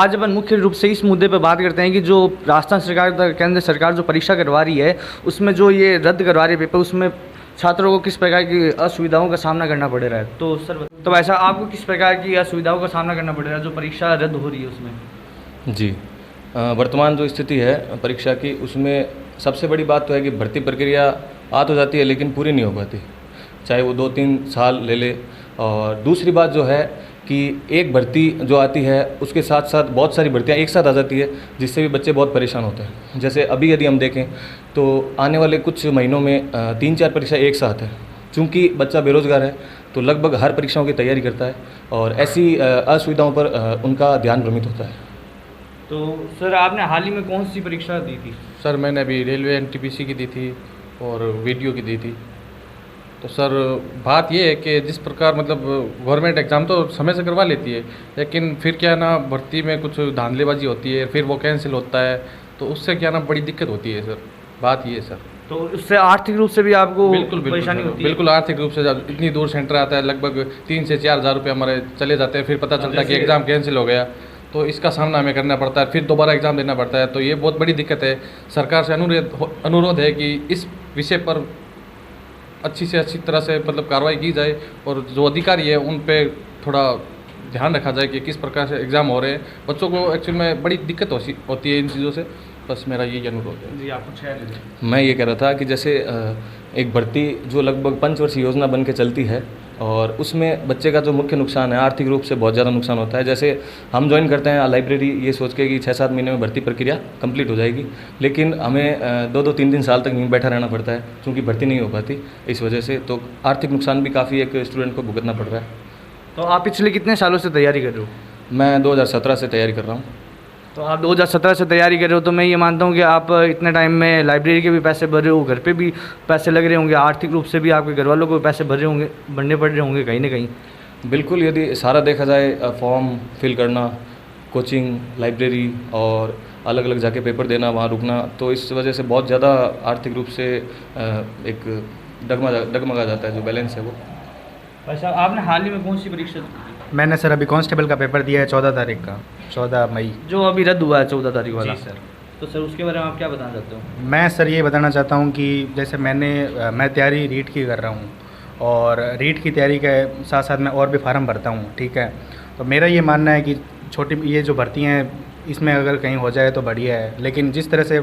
आज अपन मुख्य रूप से इस मुद्दे पर बात करते हैं कि जो राजस्थान सरकार, केंद्र सरकार जो परीक्षा करवा रही है, उसमें जो ये रद्द करवा रही है पेपर, उसमें छात्रों को किस प्रकार की असुविधाओं का सामना करना पड़ रहा है। तो सर, तो ऐसा आपको किस प्रकार की असुविधाओं का सामना करना पड़ रहा है जो परीक्षा रद्द हो रही है उसमें? जी, वर्तमान जो स्थिति है परीक्षा की, उसमें सबसे बड़ी बात तो है कि भर्ती प्रक्रिया आ तो जाती है लेकिन पूरी नहीं हो पाती, चाहे वो 2-3 साल ले ले। और दूसरी बात जो है कि एक भर्ती जो आती है उसके साथ साथ बहुत सारी भर्तियां एक साथ आ जाती है, जिससे भी बच्चे बहुत परेशान होते हैं। जैसे अभी यदि हम देखें तो आने वाले कुछ महीनों में 3-4 परीक्षा एक साथ है। चूँकि बच्चा बेरोज़गार है तो लगभग हर परीक्षाओं की तैयारी करता है और ऐसी असुविधाओं पर उनका ध्यान भ्रमित होता है। तो सर, आपने हाल ही में कौन सी परीक्षा दी थी? सर, मैंने अभी रेलवे एनटीपीसी की दी थी और वीडियो की दी थी। तो सर, बात ये है कि जिस प्रकार मतलब गवर्नमेंट एग्ज़ाम तो समय से करवा लेती है, लेकिन फिर क्या ना भर्ती में कुछ धांधलीबाजी होती है, फिर वो कैंसिल होता है, तो उससे क्या ना बड़ी दिक्कत होती है सर। बात ये है सर। तो उससे आर्थिक रूप से भी आपको परेशानी सर, होती है? बिल्कुल आर्थिक रूप से। जब इतनी दूर सेंटर आता है, लगभग 3 से 4 हज़ार रुपये हमारे चले जाते हैं, फिर पता चलता है कि एग्ज़ाम कैंसिल हो गया, तो इसका सामना हमें करना पड़ता है, फिर दोबारा एग्ज़ाम देना पड़ता है। तो ये बहुत बड़ी दिक्कत है। सरकार से अनुरोध है कि इस विषय पर अच्छी से अच्छी तरह से मतलब कार्रवाई की जाए और जो अधिकारी है उन पे थोड़ा ध्यान रखा जाए कि किस प्रकार से एग्ज़ाम हो रहे हैं। बच्चों को एक्चुअल में बड़ी दिक्कत होती है इन चीज़ों से। बस मेरा यही अनुरोध है। जी, आप कुछ है? मैं ये कह रहा था कि जैसे एक भर्ती जो लगभग पंचवर्षीय योजना बन के चलती है और उसमें बच्चे का जो मुख्य नुकसान है, आर्थिक रूप से बहुत ज़्यादा नुकसान होता है। जैसे हम ज्वाइन करते हैं लाइब्रेरी ये सोच के कि 6-7 महीने में भर्ती प्रक्रिया कंप्लीट हो जाएगी, लेकिन हमें 2-2, 3-3 साल तक यहीं बैठा रहना पड़ता है क्योंकि भर्ती नहीं हो पाती इस वजह से। तो आर्थिक नुकसान भी काफ़ी एक स्टूडेंट को भुगतना पड़ रहा है। तो आप पिछले कितने सालों से तैयारी कर रहे हो? मैं 2017 से तैयारी कर रहा हूँ। तो आप 2017 से तैयारी कर रहे हो, तो मैं ये मानता हूँ कि आप इतने टाइम में लाइब्रेरी के भी पैसे भर रहे हो, घर पे भी पैसे लग रहे होंगे, आर्थिक रूप से भी आपके घर वालों को पैसे भर रहे होंगे, भरने पड़ रहे होंगे कहीं ना कहीं। बिल्कुल, यदि सारा देखा जाए, फॉर्म फिल करना, कोचिंग, लाइब्रेरी और अलग अलग जाके पेपर देना, वहाँ रुकना, तो इस वजह से बहुत ज़्यादा आर्थिक रूप से एक डगमगा जाता है जो बैलेंस है वो। अच्छा, आपने हाल ही में कौन सी परीक्षा दी? मैंने सर अभी कांस्टेबल का पेपर दिया है 14 तारीख का, 14 मई। जो अभी रद्द हुआ है 14 तारीख वाला? जी सर। तो सर, उसके बारे में आप क्या बताना चाहते हो? मैं सर ये बताना चाहता हूँ कि जैसे मैं तैयारी रीट की कर रहा हूँ और रीट की तैयारी के साथ साथ मैं और भी फार्म भरता हूँ, ठीक है। तो मेरा ये मानना है कि छोटी ये जो भर्ती हैं इसमें अगर कहीं हो जाए तो बढ़िया है, लेकिन जिस तरह से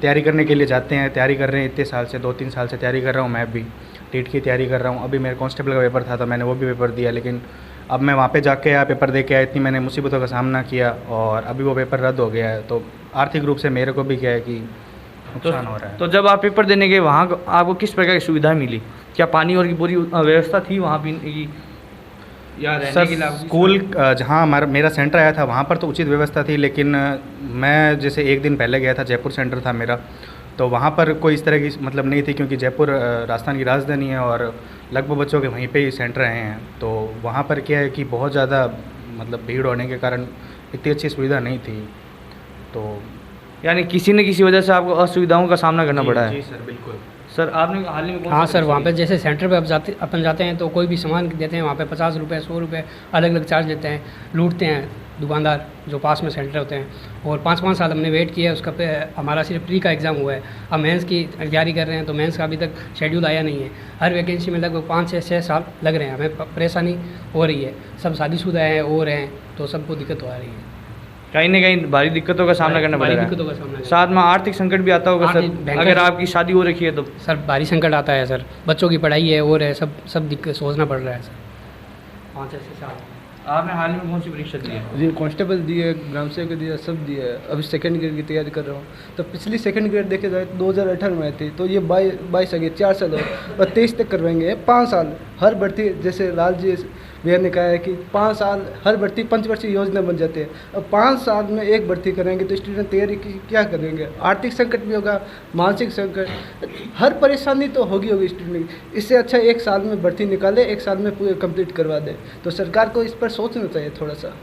तैयारी करने के लिए जाते हैं, तैयारी कर रहे हैं इतने साल से, 2-3 साल से तैयारी कर रहा हूँ। मैं भी रीट की तैयारी कर रहा हूँ। अभी मेरे कांस्टेबल का पेपर था तो मैंने वो भी पेपर दिया, लेकिन अब मैं वहाँ पे जाके आया, पेपर दे के आया, इतनी मैंने मुसीबतों का सामना किया और अभी वो पेपर रद्द हो गया है। तो आर्थिक रूप से मेरे को भी क्या है कि नुकसान हो रहा है। तो जब आप पेपर देने गए वहाँ आपको किस प्रकार की सुविधा मिली? क्या पानी और की पूरी व्यवस्था थी वहाँ पीने की या रहने सर, के लिए? स्कूल जहाँ मेरा सेंटर आया था वहाँ पर तो उचित व्यवस्था थी, लेकिन मैं जैसे एक दिन पहले गया था, जयपुर सेंटर था मेरा, तो वहाँ पर कोई इस तरह की मतलब नहीं थी, क्योंकि जयपुर राजस्थान की राजधानी है और लगभग बच्चों के वहीं पे ही सेंटर आए हैं। तो वहाँ पर क्या है कि बहुत ज़्यादा मतलब भीड़ होने के कारण इतनी अच्छी सुविधा नहीं थी। तो यानी किसी न किसी वजह से आपको असुविधाओं का सामना करना पड़ा है? जी सर, बिल्कुल। सर, आपने हाल ही में हाँ सर, वहाँ पे जैसे सेंटर पे अपन जाते हैं तो कोई भी सामान देते हैं, वहाँ पे 50 रुपये 100 रुपये अलग अलग चार्ज लेते हैं, लूटते हैं दुकानदार जो पास में सेंटर होते हैं। और 5-5 साल हमने वेट किया है उसका पे। हमारा सिर्फ प्री का एग्ज़ाम हुआ है, अब मेंस की तैयारी कर रहे हैं, तो मेंस का अभी तक शेड्यूल आया नहीं है। हर वैकेंसी में लगभग 5 से 6 साल लग रहे हैं, हमें परेशानी हो रही है। सब शादीशुदा हैं और हैं, तो सबको दिक्कत हो रही है, कहीं ना कहीं भारी दिक्कतों का सामना करना पड़ रहा है। दिक्कतों का सामना साथ में आर्थिक संकट भी आता होगा सर, अगर आपकी शादी हो रखी है तो? सर, भारी संकट आता है सर, बच्चों की पढ़ाई है और है, सब दिक्कत सोचना पड़ रहा है सर। 5-6 साल। आपने हाल में कौन सी परीक्षा दी है? जी, कांस्टेबल दिए, ग्राम सेवक दिया, सब दिया है। अभी सेकंड ग्रेड की तैयारी कर रहा हूँ। तो पिछली सेकंड ग्रेड देखे जाए तो 2018 में आई थी, तो ये 22 आ गए, 4 साल हो और 23 तक करवाएंगे। 5 साल हर भर्ती, जैसे लाल जी भैया ने कहा है कि 5 साल हर भर्ती पंचवर्षीय योजना बन जाते हैं। अब 5 साल में एक भर्ती करेंगे तो स्टूडेंट तैयारी की क्या करेंगे? आर्थिक संकट भी होगा, मानसिक संकट, हर परेशानी तो होगी स्टूडेंट की। इससे अच्छा 1 साल में भर्ती निकाले, 1 साल में पूरे कंप्लीट करवा दे। तो सरकार को इस पर सोचना चाहिए थोड़ा सा,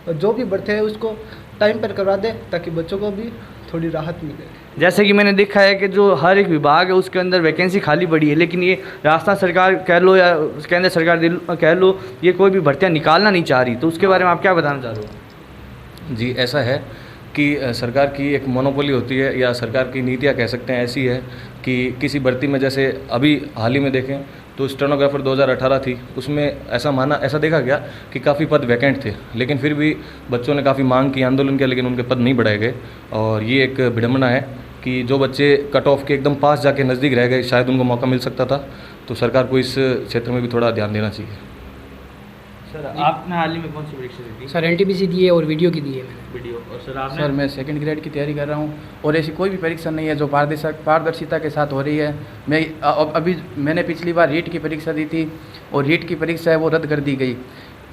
और जो भी भर्ती है उसको टाइम पर करवा दे ताकि बच्चों को भी थोड़ी राहत मिले। जैसे कि मैंने देखा है कि जो हर एक विभाग है उसके अंदर वैकेंसी खाली पड़ी है, लेकिन ये राजस्थान सरकार कह लो या केंद्र सरकार कह लो, ये कोई भी भर्तियां निकालना नहीं चाह रही। तो उसके बारे में आप क्या बताना चाह रहे हो? जी, ऐसा है कि सरकार की एक मोनोपोली होती है या सरकार की नीतियाँ कह सकते हैं ऐसी है कि किसी भर्ती में, जैसे अभी हाल ही में देखें तो स्टेनोग्राफर 2018 थी, उसमें ऐसा देखा गया कि काफ़ी पद वैकेंट थे, लेकिन फिर भी बच्चों ने काफ़ी मांग की, आंदोलन किया, लेकिन उनके पद नहीं बढ़ाए गए। और ये एक विडंबना है कि जो बच्चे कट ऑफ के एकदम पास जाके नज़दीक रह गए, शायद उनको मौका मिल सकता था। तो सरकार को इस क्षेत्र में भी थोड़ा ध्यान देना चाहिए। सर आपने हाल ही में कौन सी परीक्षा दी थी? सर NTPC दी है और वीडियो की दी है मैंने। वीडियो। और सर आपने? सर मैं सेकंड ग्रेड की तैयारी कर रहा हूँ और ऐसी कोई भी परीक्षा नहीं है जो पारदर्शिता के साथ हो रही है। मैं अभी मैंने पिछली बार रीट की परीक्षा दी थी और रीट की परीक्षा है वो रद्द कर दी गई,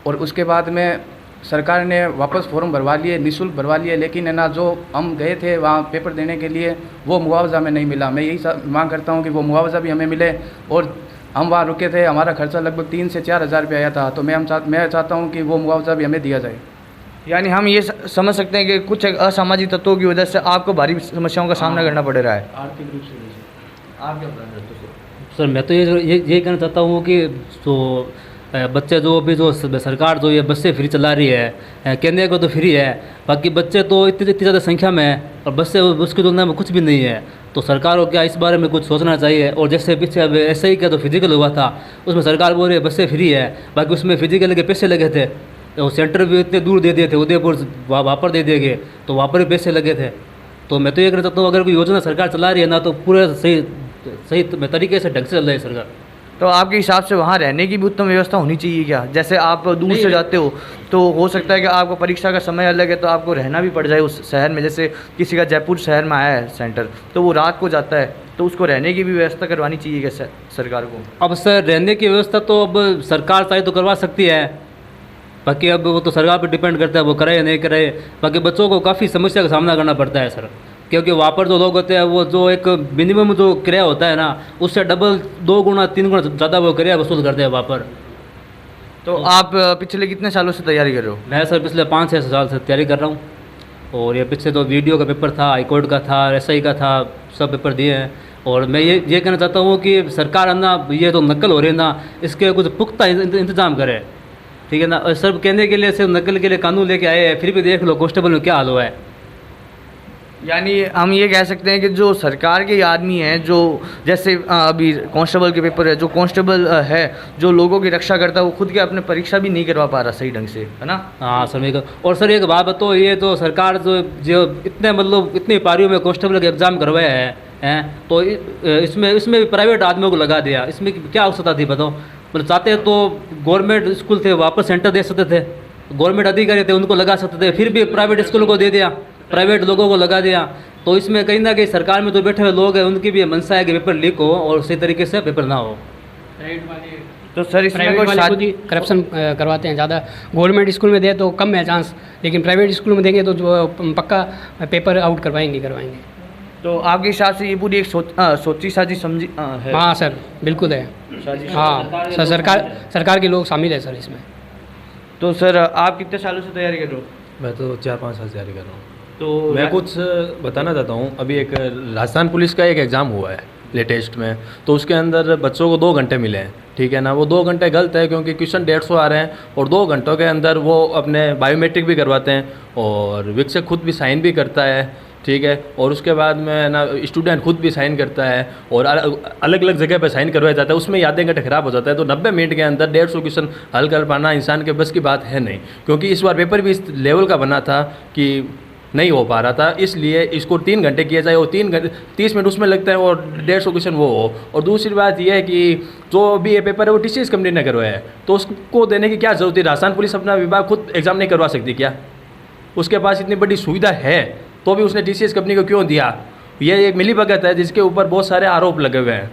और उसके बाद में सरकार ने वापस फॉर्म भरवा लिए, निःशुल्क भरवा लिए, लेकिन है ना जो हम गए थे वहाँ पेपर देने के लिए वो मुआवजा हमें नहीं मिला। मैं यही मांग करता हूँ कि वो मुआवजा भी हमें मिले, और हम वहाँ रुके थे, हमारा खर्चा लगभग 3 से 4 हज़ार रुपये आया था, तो मैं चाहता हूँ कि वो मुआवजा भी हमें दिया जाए। यानी हम ये समझ सकते हैं कि कुछ असामाजिक तत्वों की वजह से आपको भारी समस्याओं का सामना करना पड़ रहा है आर्थिक रूप से। आप क्या प्लान करते हो? सर मैं तो ये कहना चाहता हूँ कि जो बच्चे जो अभी जो सरकार जो ये बसें फ्री चला रही है, केंद्र को तो फ्री है, बाकी बच्चे तो इतनी ज़्यादा संख्या में है और बसें उसकी तुलना में कुछ भी नहीं है। तो सरकार को क्या इस बारे में कुछ सोचना चाहिए। और जैसे पीछे अब SI का तो फिजिकल हुआ था, उसमें सरकार बोल रही है बसें फ्री है, बाकी उसमें फिजिकल के पैसे लगे थे, तो सेंटर भी इतने दूर दे दिए थे, उदयपुर वहाँ पर दे दिए गए, तो वहाँ पर भी पैसे लगे थे। तो मैं तो ये कहना चाहता हूँ अगर कोई योजना सरकार चला रही है ना, तो पूरे सही तरीके से ढंग से चल रही है सरकार। तो आपके हिसाब से वहाँ रहने की भी उत्तम व्यवस्था होनी चाहिए क्या? जैसे आप दूर से जाते हो तो हो सकता है कि आपको परीक्षा का समय अलग है, तो आपको रहना भी पड़ जाए उस शहर में। जैसे किसी का जयपुर शहर में आया है सेंटर, तो वो रात को जाता है, तो उसको रहने की भी व्यवस्था करवानी चाहिए क्या सरकार को? अब सर रहने की व्यवस्था तो अब सरकार चाहे तो करवा सकती है, बाकी अब वो तो सरकार पर डिपेंड करता है वो करे या नहीं करे। बाकी बच्चों को काफ़ी समस्या का सामना करना पड़ता है सर, क्योंकि वहाँ पर जो लोग होते हैं वो जो एक मिनिमम जो किराया होता है ना, उससे डबल 2 गुना 3 गुना ज़्यादा वो किराया वसूल करते हैं वहाँ पर। तो आप पिछले कितने सालों से तैयारी कर रहे हो? मैं सर पिछले 5-6 साल से तैयारी कर रहा हूँ, और ये पीछे तो वीडियो का पेपर था, हाईकोर्ट का था, SI का था, सब पेपर दिए हैं। और मैं ये कहना चाहता हूँ कि सरकार है ना, ये तो नकल हो रही है ना, इसके कुछ पुख्ता इंतजाम करे, ठीक है ना। और सब कहने के लिए सिर्फ नकल के लिए कानून लेके आए हैं, फिर भी देख लो कांस्टेबल में क्या हाल हुआ है। यानी हम ये कह सकते हैं कि जो सरकार के आदमी हैं, जो जैसे अभी कांस्टेबल के पेपर है, जो कांस्टेबल है जो लोगों की रक्षा करता है, वो खुद के अपने परीक्षा भी नहीं करवा पा रहा सही ढंग से, है ना? हाँ सर मेरे को। और सर एक बात बताओ, ये तो सरकार जो इतने मतलब इतनी पारियों में कांस्टेबल के एग्ज़ाम करवाया है, तो इसमें भी प्राइवेट आदमियों को लगा दिया, इसमें क्या आवश्यकता थी बताओ? मतलब चाहते तो गवर्नमेंट स्कूल थे वापस सेंटर दे सकते थे, गवर्नमेंट अधिकारी थे उनको लगा सकते थे, फिर भी प्राइवेट स्कूलों को दे दिया, प्राइवेट लोगों को लगा दिया। तो इसमें कहीं ना कहीं सरकार में जो बैठे हुए लोग हैं उनकी भी मनसा है कि पेपर लीक हो और सही तरीके से पेपर ना हो। तो सर इसमें प्राइवेट कोई वाले खुद ही करप्शन करवाते हैं ज़्यादा। गवर्नमेंट स्कूल में दे तो कम है चांस, लेकिन प्राइवेट स्कूल में देंगे तो जो पक्का पेपर आउट करवाएंगे। तो आपके हिसाब से ये पूरी एक सोची साजी समझी है? हाँ सर बिल्कुल है। हाँ सर सरकार के लोग शामिल है सर इसमें। तो सर आप कितने सालों से तैयारी कर रहे हो? मैं तो 4-5 साल से तैयारी कर रहा हूँ। तो मैं कुछ बताना चाहता हूँ। अभी एक राजस्थान पुलिस का एक एग्ज़ाम हुआ है लेटेस्ट में, तो उसके अंदर बच्चों को 2 घंटे मिले हैं, ठीक है ना। वो 2 घंटे गलत है क्योंकि क्वेश्चन 150 आ रहे हैं और 2 घंटों के अंदर वो अपने बायोमेट्रिक भी करवाते हैं और विक्षक खुद भी साइन भी करता है, ठीक है। और उसके बाद में ना स्टूडेंट खुद भी साइन करता है और अलग अलग जगह पे साइन करवाया जाता है, उसमें आधे घंटे खराब हो जाता है। तो 90 मिनट के अंदर 150 क्वेश्चन हल कर पाना इंसान के बस की बात है नहीं, क्योंकि इस बार पेपर भी इस लेवल का बना था कि नहीं हो पा रहा था, इसलिए इसको 3 घंटे किया जाए और 3 घंटे 30 मिनट उसमें लगता है और 150 क्वेश्चन वो हो। और दूसरी बात यह है कि जो भी ये पेपर है वो TCS कंपनी ने करवाया है, तो उसको देने की क्या ज़रूरत है? राजस्थान पुलिस अपना विभाग खुद एग्ज़ाम नहीं करवा सकती क्या? उसके पास इतनी बड़ी सुविधा है तो भी उसने TCS कंपनी को क्यों दिया? ये एक मिलीभगत है जिसके ऊपर बहुत सारे आरोप लगे हुए हैं,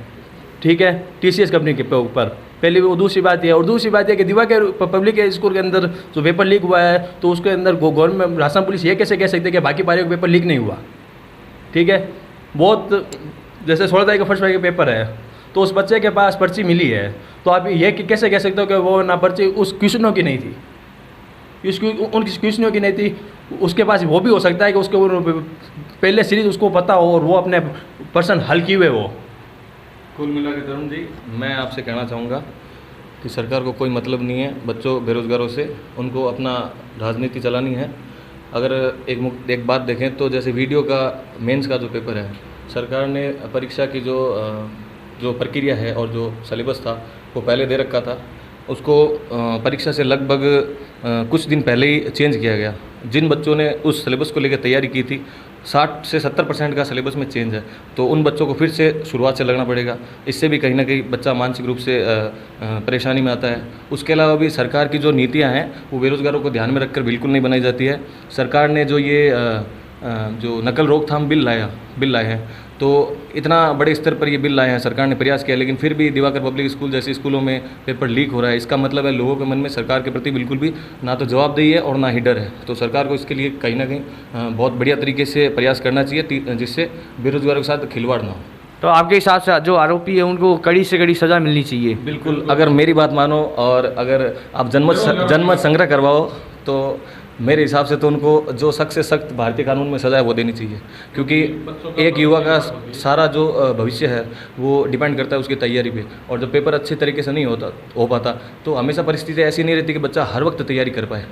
ठीक है, TCS कंपनी के ऊपर। पहली वो दूसरी बात ये, और दूसरी बात यह कि दिवा के पब्लिक स्कूल के अंदर जो पेपर लीक हुआ है, तो उसके अंदर गवर्नमेंट राजस्थान पुलिस ये कैसे कह सकते हैं कि बाकी पारियों का पेपर लीक नहीं हुआ, ठीक है। बहुत जैसे 16 तारीख का फर्स्ट का पेपर है तो उस बच्चे के पास पर्ची मिली है, तो आप ये कैसे कह सकते हो कि वो ना पर्ची उस क्वेश्चनों की नहीं थी, उनकी क्वेश्चनों की नहीं थी, उसके पास वो भी हो सकता है कि उसको पहले सीरीज उसको पता हो और वो अपने पर्सन हल किए हुए हो। कुल मिला के तरुण जी, मैं आपसे कहना चाहूँगा कि सरकार को कोई मतलब नहीं है बच्चों बेरोज़गारों से, उनको अपना राजनीति चलानी है। अगर एक बात देखें तो जैसे वीडियो का मेंस का जो पेपर है, सरकार ने परीक्षा की जो प्रक्रिया है और जो सिलेबस था वो पहले दे रखा था, उसको परीक्षा से लगभग कुछ दिन पहले ही चेंज किया गया। जिन बच्चों ने उस सिलेबस को लेकर तैयारी की थी 60 से 70% का सिलेबस में चेंज है, तो उन बच्चों को फिर से शुरुआत से लगना पड़ेगा। इससे भी कहीं ना कहीं बच्चा मानसिक रूप से परेशानी में आता है। उसके अलावा भी सरकार की जो नीतियां हैं वो बेरोज़गारों को ध्यान में रखकर बिल्कुल नहीं बनाई जाती है। सरकार ने जो ये जो नकल रोकथाम बिल लाए हैं, तो इतना बड़े स्तर पर ये बिल लाए हैं, सरकार ने प्रयास किया, लेकिन फिर भी दिवाकर पब्लिक स्कूल जैसे स्कूलों में पेपर लीक हो रहा है। इसका मतलब है लोगों के मन में सरकार के प्रति बिल्कुल भी ना तो जवाबदेही है और ना ही डर है। तो सरकार को इसके लिए कहीं ना कहीं बहुत बढ़िया तरीके से प्रयास करना चाहिए, जिससे बेरोजगारों के साथ खिलवाड़ ना हो। तो आपके हिसाब से जो आरोपी है उनको कड़ी से कड़ी सज़ा मिलनी चाहिए? बिल्कुल, अगर मेरी बात मानो और अगर आप जनमत संग्रह करवाओ तो मेरे हिसाब से तो उनको जो सख्त से सख्त भारतीय कानून में सज़ा है वो देनी चाहिए, क्योंकि एक युवा का सारा जो भविष्य है वो डिपेंड करता है उसकी तैयारी पे। और जब पेपर अच्छे तरीके से नहीं हो पाता तो हमेशा परिस्थिति ऐसी नहीं रहती कि बच्चा हर वक्त तैयारी कर पाए।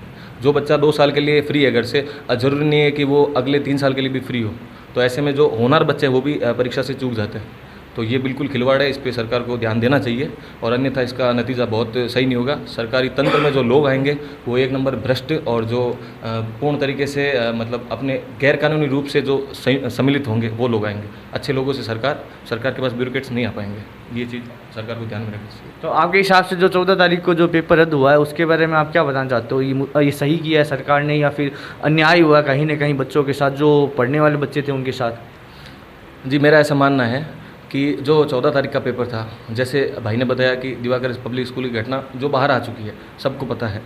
जो बच्चा 2 साल के लिए फ्री है घर से, ज़रूरी नहीं है कि वो अगले 3 साल के लिए भी फ्री हो। तो ऐसे में जो होनहार बच्चे हैं वो भी परीक्षा से चूक जाते हैं। तो ये बिल्कुल खिलवाड़ है, इस पे सरकार को ध्यान देना चाहिए, और अन्यथा इसका नतीजा बहुत सही नहीं होगा। सरकारी तंत्र में जो लोग आएंगे वो एक नंबर भ्रष्ट और जो पूर्ण तरीके से मतलब अपने गैरकानूनी रूप से जो सम्मिलित होंगे वो लोग आएंगे। अच्छे लोगों से सरकार के पास ब्यूरोक्रेट्स नहीं आ पाएंगे। ये चीज़ सरकार को ध्यान में रखनी चाहिए। तो आपके हिसाब से जो 14 तारीख को जो पेपर रद्द हुआ है उसके बारे में आप क्या बताना चाहते हो? ये सही किया है सरकार ने या फिर अन्याय हुआ कहीं ना कहीं बच्चों के साथ, जो पढ़ने वाले बच्चे थे उनके साथ? जी, मेरा ऐसा मानना है कि जो 14 तारीख का पेपर था, जैसे भाई ने बताया कि दिवाकर पब्लिक स्कूल की घटना जो बाहर आ चुकी है सबको पता है,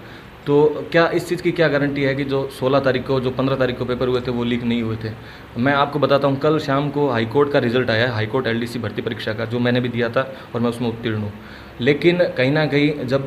तो क्या इस चीज़ की क्या गारंटी है कि जो 16 तारीख को जो 15 तारीख को पेपर हुए थे वो लीक नहीं हुए थे? मैं आपको बताता हूँ, कल शाम को हाईकोर्ट का रिजल्ट आया है, हाईकोर्ट LDC भर्ती परीक्षा का, जो मैंने भी दिया था और मैं उसमें उत्तीर्ण हूँ। लेकिन कहीं ना कहीं जब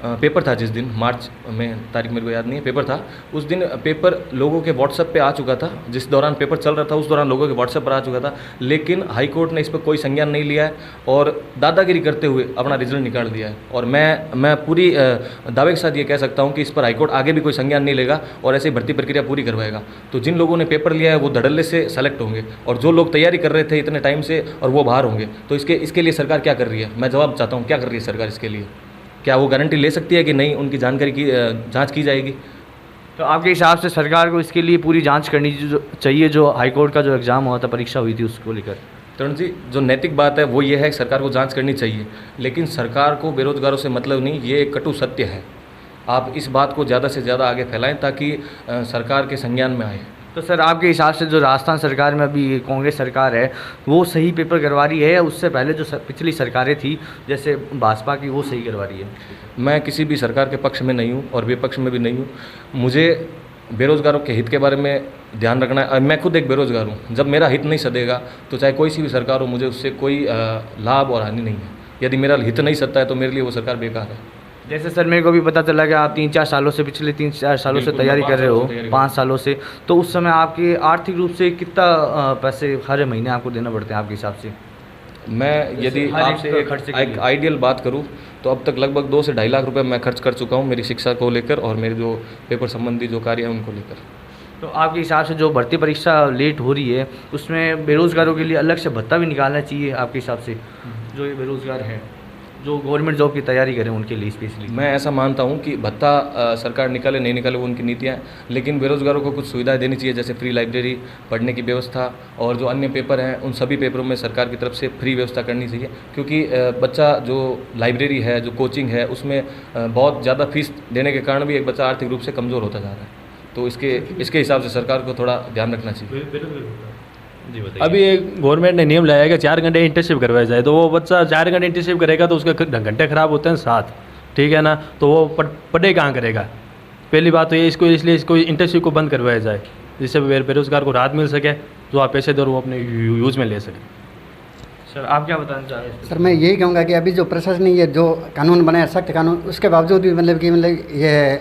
पेपर था, जिस दिन मार्च में, तारीख मेरे को याद नहीं है, पेपर था, उस दिन पेपर लोगों के व्हाट्सएप पे आ चुका था। जिस दौरान पेपर चल रहा था उस दौरान लोगों के व्हाट्सएप पर आ चुका था, लेकिन हाई कोर्ट ने इस पर कोई संज्ञान नहीं लिया है और दादागिरी करते हुए अपना रिजल्ट निकाल दिया है। और मैं पूरी दावे के साथ ये कह सकता हूँ कि इस पर हाई कोर्ट आगे भी कोई संज्ञान नहीं लेगा और ऐसे भर्ती प्रक्रिया पूरी करवाएगा। तो जिन लोगों ने पेपर लिया है वो धड़ल्ले से सेलेक्ट होंगे, और जो लोग तैयारी कर रहे थे इतने टाइम से और वो बाहर होंगे। तो इसके लिए सरकार क्या कर रही है? मैं जवाब चाहता हूँ, क्या कर रही है सरकार इसके लिए? क्या वो गारंटी ले सकती है कि नहीं उनकी जानकारी की जांच की जाएगी? तो आपके हिसाब से सरकार को इसके लिए पूरी जांच करनी चाहिए, जो हाईकोर्ट का जो एग्ज़ाम हुआ था, परीक्षा हुई थी, उसको लेकर? तरुण जी, जो नैतिक बात है वो ये है कि सरकार को जांच करनी चाहिए, लेकिन सरकार को बेरोजगारों से मतलब नहीं, ये एक कटु सत्य है। आप इस बात को ज़्यादा से ज़्यादा आगे फैलाएं ताकि सरकार के संज्ञान में आए। तो सर, आपके हिसाब से जो राजस्थान सरकार में अभी कांग्रेस सरकार है वो सही पेपर करवा रही है या उससे पहले जो पिछली सरकारें थी जैसे भाजपा की, वो सही करवा रही है? मैं किसी भी सरकार के पक्ष में नहीं हूँ और विपक्ष में भी नहीं हूँ। मुझे बेरोज़गारों के हित के बारे में ध्यान रखना है। मैं खुद एक बेरोज़गार हूँ। जब मेरा हित नहीं सदेगा तो चाहे कोई सी भी सरकार हो, मुझे उससे कोई लाभ और हानि नहीं है। यदि मेरा हित नहीं सदता है तो मेरे लिए वो सरकार बेकार है। जैसे सर, मेरे को भी पता चला कि आप 3-4 सालों से, पिछले 3-4 सालों से तैयारी कर रहे हो, 5 सालों से, तो उस समय आपके आर्थिक रूप से कितना पैसे हर महीने आपको देना पड़ते हैं आपके हिसाब से? मैं यदि आपसे एक आइडियल बात करूं तो अब तक लगभग 2 से 2.5 लाख रुपए मैं खर्च कर चुका हूं मेरी शिक्षा को लेकर और मेरे जो पेपर संबंधी जो कार्य हैं उनको लेकर। तो आपके हिसाब से जो भर्ती परीक्षा लेट हो रही है उसमें बेरोज़गारों के लिए अलग से भत्ता भी निकालना चाहिए आपके हिसाब से, जो ये बेरोज़गार हैं, जो गवर्नमेंट जॉब की तैयारी करें उनके लिए स्पेशली? मैं ऐसा मानता हूं कि भत्ता सरकार निकाले नहीं निकाले वो उनकी नीतियां हैं, लेकिन बेरोज़गारों को कुछ सुविधाएं देनी चाहिए, जैसे फ्री लाइब्रेरी, पढ़ने की व्यवस्था, और जो अन्य पेपर हैं उन सभी पेपरों में सरकार की तरफ से फ्री व्यवस्था करनी चाहिए। क्योंकि बच्चा जो लाइब्रेरी है, जो कोचिंग है, उसमें बहुत ज़्यादा फीस देने के कारण भी एक बच्चा आर्थिक रूप से कमज़ोर होता जा रहा है। तो इसके हिसाब से सरकार को थोड़ा ध्यान रखना चाहिए। अभी गवर्नमेंट ने नियम लाया है कि 4 घंटे इंटर्नशिप करवाया जाए, तो वो बच्चा 4 घंटे इंटर्नशिप करेगा तो उसके घंटे ख़राब होते हैं 7, ठीक है ना, तो वो पढ़े कहाँ करेगा? पहली बात तो ये, इसलिए इसको इंटर्नशिप को बंद करवाया जाए, जिससे बेरोजगार को राहत मिल सके, जो आप पैसे दो वो अपने यूज़ में ले सकें। सर, आप क्या बताना चाह रहे हैं? सर, मैं यही कहूँगा कि अभी जो प्रशासन ने ये जो कानून बनाया, सख्त कानून, उसके बावजूद भी मतलब ये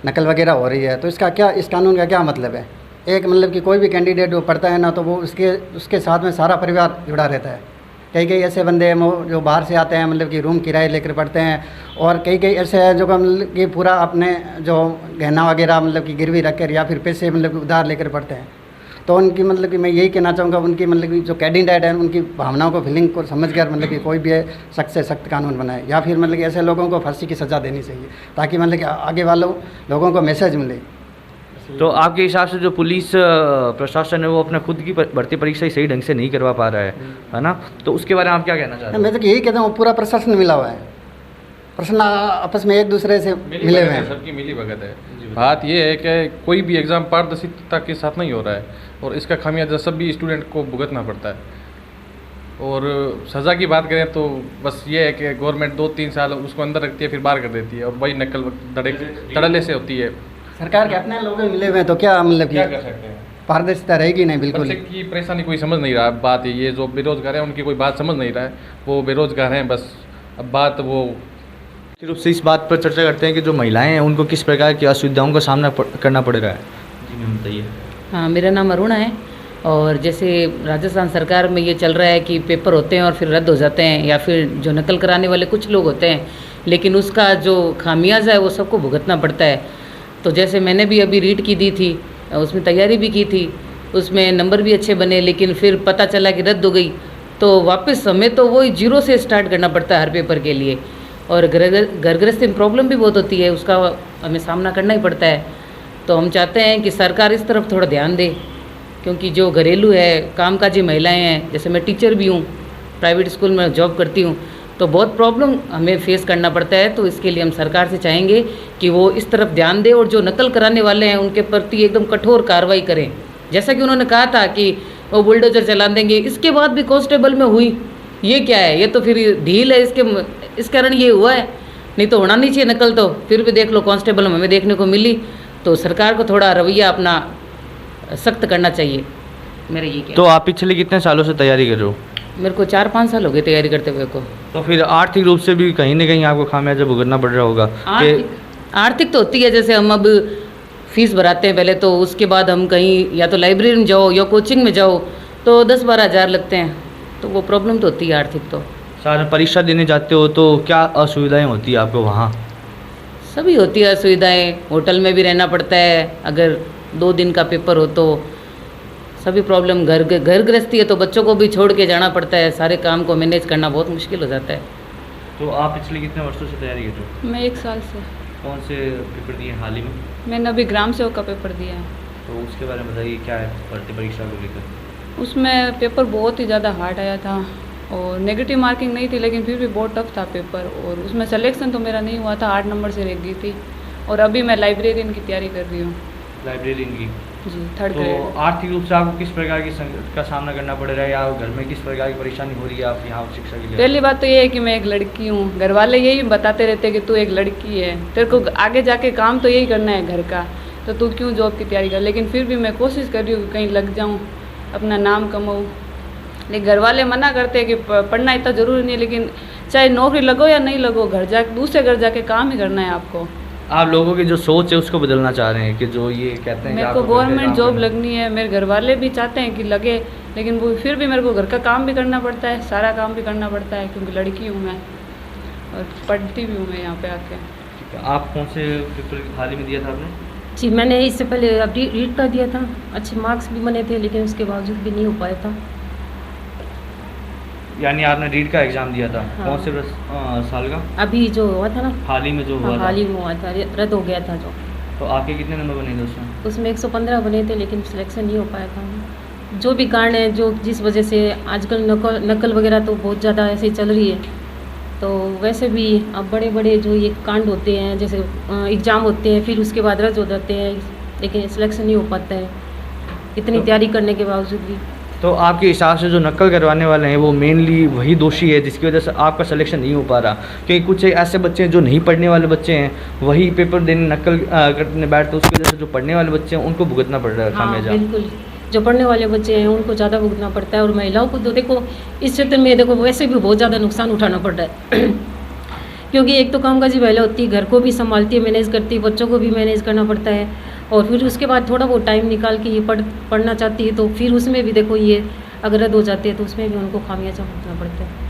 नकल वगैरह हो रही है, तो इसका क्या, इस कानून का क्या मतलब है? एक मतलब कि कोई भी कैंडिडेट जो पढ़ता है ना, तो वो उसके साथ में सारा परिवार जुड़ा रहता है, कई कई ऐसे बंदे हैं जो बाहर से आते हैं, मतलब कि रूम किराए लेकर पढ़ते हैं, और कई कई ऐसे हैं जो मतलब कि पूरा अपने जो गहना वगैरह मतलब कि गिरवी रख कर या फिर पैसे मतलब कि उधार लेकर पढ़ते हैं। तो उनकी मतलब कि मैं यही कहना चाहूँगा, उनकी मतलब कि जो कैंडिडेट है उनकी भावनाओं को, फीलिंग को समझ कर मतलब कि कोई भी सख्त से सख्त कानून बनाए, या फिर मतलब कि ऐसे लोगों को फांसी की सज़ा देनी चाहिए, ताकि मतलब कि आगे वालों लोगों को मैसेज मिले। तो आपके हिसाब से जो पुलिस प्रशासन है वो अपना खुद की भर्ती परीक्षा ही सही ढंग से नहीं करवा पा रहा है ना? तो उसके बारे में आप क्या कहना चाहते हैं? मैं तो यही कहता हूँ, पूरा प्रशासन मिला हुआ है, प्रश्न आपस में एक दूसरे से मिले हुए हैं, सबकी मिली भगत है। बात ये है कि कोई भी एग्ज़ाम पारदर्शिता के साथ नहीं हो रहा है, और इसका खामियाजा सभी स्टूडेंट को भुगतना पड़ता है। और सज़ा की बात करें तो बस ये है कि गवर्नमेंट 2-3 साल उसको अंदर रखती है, फिर बाहर कर देती है, और वही नकल धड़ल्ले से होती है। सरकार के अपने लोग मिले हुए हैं, तो क्या मतलब क्या कर सकते हैं? पारदर्शिता रहेगी नहीं, बिल्कुल। बच्चे की परेशानी कोई समझ नहीं रहा। बात ये जो बेरोजगार है उनकी कोई बात समझ नहीं रहा है, वो बेरोजगार हैं बस। अब बात वो मुख्य रूप से इस बात पर चर्चा करते हैं कि जो महिलाएं हैं उनको किस प्रकार की असुविधाओं का सामना करना पड़ रहा है। जी मैम बताइए। हाँ, मेरा नाम अरुणा है, और जैसे राजस्थान सरकार में ये चल रहा है कि पेपर होते हैं और फिर रद्द हो जाते हैं, या फिर जो नकल कराने वाले कुछ लोग होते हैं, लेकिन उसका जो खामियाजा है वो सबको भुगतना पड़ता है। तो जैसे मैंने भी अभी रीट की दी थी, उसमें तैयारी भी की थी, उसमें नंबर भी अच्छे बने, लेकिन फिर पता चला कि रद्द हो गई, तो वापस हमें तो वही जीरो से स्टार्ट करना पड़ता है हर पेपर के लिए। और घर गृहस्थी में प्रॉब्लम भी बहुत होती है, उसका हमें सामना करना ही पड़ता है। तो हम चाहते हैं कि सरकार इस तरफ थोड़ा ध्यान दे, क्योंकि जो घरेलू है, कामकाजी महिलाएं हैं, जैसे मैं टीचर भी हूँ, प्राइवेट स्कूल में जॉब करती हूँ, तो बहुत प्रॉब्लम हमें फेस करना पड़ता है। तो इसके लिए हम सरकार से चाहेंगे कि वो इस तरफ ध्यान दे, और जो नकल कराने वाले हैं उनके प्रति एकदम कठोर कार्रवाई करें। जैसा कि उन्होंने कहा था कि वो बुलडोजर चला देंगे, इसके बाद भी कांस्टेबल में हुई, ये क्या है? ये तो फिर ढील है, इस कारण ये हुआ है, नहीं तो होना नहीं चाहिए नकल। तो फिर भी देख लो कांस्टेबल हमें देखने को मिली। तो सरकार को थोड़ा रवैया अपना सख्त करना चाहिए, मेरा ये क्या। तो आप पिछले कितने सालों से तैयारी कर रहे हो? मेरे को 4-5 साल हो गए तैयारी करते हुए को। तो फिर आर्थिक रूप से भी कहीं ना कहीं आपको खामियाजा भुगतना पड़ रहा होगा। आर्थिक तो होती है, जैसे हम अब फीस भराते हैं पहले, तो उसके बाद हम कहीं या तो लाइब्रेरी में जाओ या कोचिंग में जाओ तो 10-12 हज़ार लगते हैं, तो वो प्रॉब्लम तो होती है आर्थिक। तो सारा परीक्षा देने जाते हो तो क्या असुविधाएं होती है आपको वहाँ? सभी होती है असुविधाएँ, होटल में भी रहना पड़ता है, अगर 2 दिन का पेपर हो तो सभी प्रॉब्लम। घर गृहस्थी है तो बच्चों को भी छोड़ के जाना पड़ता है, सारे काम को मैनेज करना बहुत मुश्किल हो जाता है। तो आप पिछले कितने वर्षों से तैयारी कर रहे हो? मैं 1 साल से। कौन से पेपर दिए हाल ही में? मैंने अभी ग्राम सेवक का पेपर दिया है। तो उसके बारे में बताइए, क्या है भर्ती परीक्षा को लेकर? उसमें पेपर बहुत ही ज़्यादा हार्ड आया था, और नेगेटिव मार्किंग नहीं थी, लेकिन फिर भी बहुत टफ था पेपर, और उसमें सिलेक्शन तो मेरा नहीं हुआ था, 8 नंबर से रह गई थी। और अभी मैं लाइब्रेरियन की तैयारी कर रही हूँ। लाइब्रेरियन की? जी, 3rd तो ग्रेड। आर्थिक रूप से आपको किस प्रकार की संकट का सामना करना पड़ रहा है, या घर में किस प्रकार की परेशानी हो रही है आप यहाँ शिक्षा के लिए? पहली बात तो ये है कि मैं एक लड़की हूँ, घर वाले यही बताते रहते हैं कि तू एक लड़की है, तेरे को आगे जाके काम तो यही करना है घर का, तो तू क्यों जॉब की तैयारी कर। लेकिन फिर भी मैं कोशिश कर रही हूँ कि कहीं लग जाऊँ, अपना नाम कमाऊँ। लेकिन घर वाले मना करते हैं कि पढ़ना इतना ज़रूरी नहीं है, लेकिन चाहे नौकरी लगो या नहीं लगो, घर जाके दूसरे घर जाके काम ही करना है आपको। आप लोगों की जो सोच है उसको बदलना चाह रहे हैं कि जो ये कहते हैं मेरे को गवर्नमेंट जॉब लगनी है, मेरे घर वाले भी चाहते हैं कि लगे, लेकिन वो फिर भी मेरे को घर का काम भी करना पड़ता है, सारा काम भी करना पड़ता है, क्योंकि लड़की हूँ मैं और पढ़ती भी हूँ मैं यहाँ पे आके। आप कौन से पेपर हाल ही में दिया था आपने? जी, मैंने इससे पहले अभी रीट का दिया था, अच्छे मार्क्स भी बने थे, लेकिन उसके बावजूद भी नहीं हो पाया था। यानी आपने रीट का एग्ज़ाम दिया था? हाँ। कौन से साल का? अभी जो हुआ था ना, हाल ही में जो हुआ था? हाल ही में हुआ था, रद्द हो गया था जो। तो आपके कितने नंबर बने थे उसमें? उसमें 115 बने थे, लेकिन सिलेक्शन नहीं हो पाया था। जो भी कारण है, जो जिस वजह से आजकल नकल वगैरह तो बहुत ज़्यादा ऐसे ही चल रही है, तो वैसे भी अब बड़े बड़े जो ये कांड होते हैं, जैसे एग्ज़ाम होते हैं फिर उसके बाद रद्द हो जाते हैं, लेकिन सिलेक्शन नहीं हो पाता है इतनी तैयारी करने के बावजूद भी। तो आपके हिसाब से जो नकल करवाने वाले हैं वो मेनली वही दोषी है जिसकी वजह से आपका सिलेक्शन नहीं हो पा रहा? क्योंकि कुछ ऐसे बच्चे हैं जो नहीं पढ़ने वाले बच्चे हैं, वही पेपर देने नकल करने बैठते, उसकी वजह से जो पढ़ने वाले बच्चे हैं उनको भुगतना पड़ रहा है खामियाजा। बिल्कुल, जो पढ़ने वाले बच्चे हैं उनको ज़्यादा भुगतना पड़ता है, और महिलाओं को तो देखो इस क्षेत्र में देखो वैसे भी बहुत ज़्यादा नुकसान उठाना पड़ रहा है क्योंकि एक तो कामकाजी महिला होती है, घर को भी संभालती है, मैनेज करती है, बच्चों को भी मैनेज करना पड़ता है, और फिर उसके बाद थोड़ा बहुत टाइम निकाल के ये पढ़ना चाहती है, तो फिर उसमें भी देखो ये अगर रद्द हो जाती है तो उसमें भी उनको खामियाजा भुगतना पड़ता है।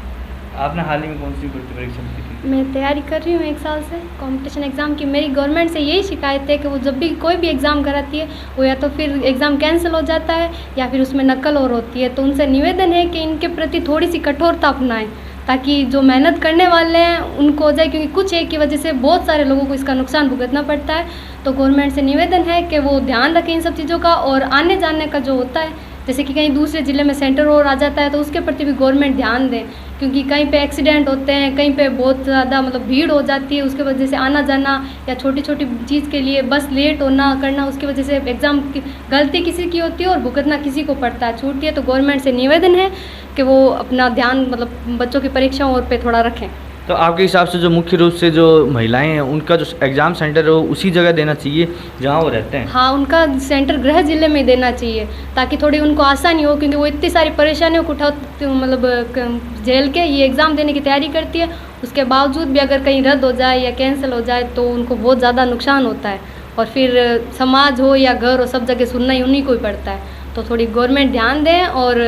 आपने हाल ही में कौन सी भर्ती परीक्षा दी थी? मैं तैयारी कर रही हूँ 1 साल से कंपटीशन एग्ज़ाम की। मेरी गवर्नमेंट से यही शिकायत है कि वो जब भी कोई भी एग्ज़ाम कराती है वो या तो फिर एग्ज़ाम कैंसिल हो जाता है या फिर उसमें नकल और होती है। तो उनसे निवेदन है कि इनके प्रति थोड़ी सी कठोरता अपनाएं ताकि जो मेहनत करने वाले हैं उनको हो जाए, क्योंकि कुछ एक की वजह से बहुत सारे लोगों को इसका नुकसान भुगतना पड़ता है। तो गवर्नमेंट से निवेदन है कि वो ध्यान रखें इन सब चीज़ों का, और आने जाने का जो होता है जैसे कि कहीं दूसरे ज़िले में सेंटर और आ जाता है तो उसके प्रति भी गवर्नमेंट ध्यान दें, क्योंकि कहीं पे एक्सीडेंट होते हैं, कहीं पे बहुत ज़्यादा मतलब भीड़ हो जाती है, उसके वजह से आना जाना या छोटी छोटी चीज़ के लिए बस लेट होना करना, उसकी वजह से एग्ज़ाम की गलती किसी की होती है और भुगतना किसी को पड़ता है, छूटती है। तो गवर्नमेंट से निवेदन है कि वो अपना ध्यान मतलब बच्चों की परीक्षाओं और पे थोड़ा रखें। तो आपके हिसाब से जो मुख्य रूप से जो महिलाएं हैं उनका जो एग्ज़ाम सेंटर है वो उसी जगह देना चाहिए जहां वो रहते हैं? हाँ, उनका सेंटर गृह जिले में देना चाहिए ताकि थोड़ी उनको आसानी हो, क्योंकि वो इतनी सारी परेशानियों को मतलब झेल के ये एग्ज़ाम देने की तैयारी करती है। उसके बावजूद भी अगर कहीं रद्द हो जाए या कैंसिल हो जाए तो उनको बहुत ज़्यादा नुकसान होता है, और फिर समाज हो या घर हो सब जगह सुनना ही उन्हीं को ही पड़ता है। तो थोड़ी गवर्नमेंट ध्यान दें और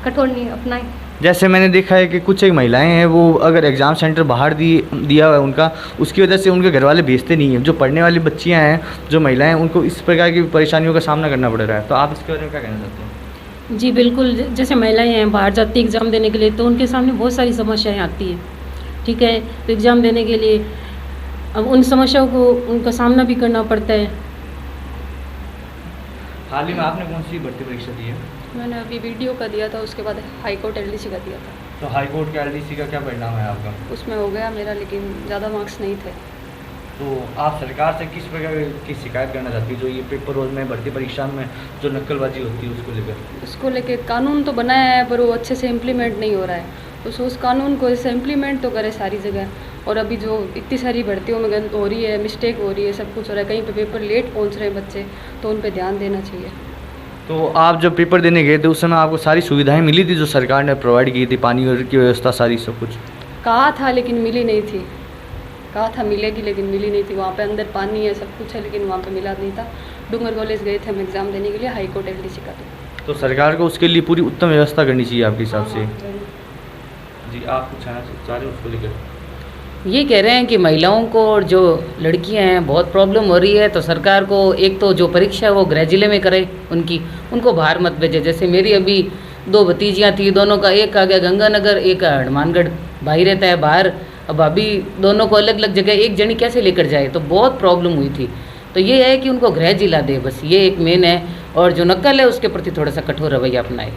कठोर नहीं अपनाएं। जैसे मैंने देखा है कि कुछ एक महिलाएं हैं वो अगर एग्ज़ाम सेंटर बाहर दिया हुआ है उनका, उसकी वजह से उनके घर वाले भेजते नहीं हैं। जो पढ़ने वाली बच्चियां हैं, जो महिलाएं हैं, उनको इस प्रकार की परेशानियों का सामना करना पड़ रहा है। तो आप इसके बारे में क्या कहना चाहते हैं? जी बिल्कुल, जैसे महिलाएं हैं बाहर जाती है एग्ज़ाम देने के लिए तो उनके सामने बहुत सारी समस्याएं आती है, ठीक है। तो एग्ज़ाम देने के लिए अब उन समस्याओं को उनका सामना भी करना पड़ता है। हाल ही में आपने कौन सी भर्ती परीक्षा दी है? मैंने अभी वीडियो का दिया था, उसके बाद हाई कोर्ट एलडीसी का दिया था। तो हाई कोर्ट का एलडीसी का क्या परिणाम है आपका? उसमें हो गया मेरा, लेकिन ज़्यादा मार्क्स नहीं थे। तो आप सरकार से किस प्रकार की शिकायत करना चाहती है जो ये पेपर रोज में भर्ती परीक्षा में जो नकलबाजी होती है उसको लेकर? उसको लेकर कानून तो बनाया है पर वो अच्छे से इम्प्लीमेंट नहीं हो रहा है। उस कानून को ऐसे इम्प्लीमेंट तो करे सारी जगह, और अभी जो इतनी सारी भर्तियों में गलत हो रही है, मिस्टेक हो रही है, सब कुछ हो रहा है, कहीं पे पेपर लेट पहुंच रहे हैं बच्चे, तो उन पे ध्यान देना चाहिए। तो आप जब पेपर देने गए थे उस समय आपको सारी सुविधाएं मिली थी जो सरकार ने प्रोवाइड की थी, पानी और की व्यवस्था सारी सब कुछ? कहा था लेकिन मिली नहीं थी, कहा था मिलेगी लेकिन मिली नहीं थी। वहाँ पे अंदर पानी है, सब कुछ है, लेकिन वहाँ पे मिला नहीं था। डूंगर कॉलेज गए थे हम एग्ज़ाम देने के लिए, हाई कोर्ट एलडीसी का। तो सरकार को उसके लिए पूरी उत्तम व्यवस्था करनी चाहिए आपके हिसाब से? जी, आप कुछ चाह रहे हो उसको लेकर? ये कह रहे हैं कि महिलाओं को और जो लड़कियां हैं बहुत प्रॉब्लम हो रही है, तो सरकार को एक तो जो परीक्षा है वो गृह जिले में करे, उनको बाहर मत भेजे। जैसे मेरी अभी 2 भतीजियाँ थी, दोनों का एक आ गया गंगानगर, एक हनुमानगढ़, भाई रहता है बाहर। अब अभी दोनों को अलग अलग जगह एक जनी कैसे लेकर जाए, तो बहुत प्रॉब्लम हुई थी। तो ये है कि उनको गृह जिला दे, बस ये एक मेन है, और जो नकल है उसके प्रति थोड़ा सा कठोर रवैया अपनाए।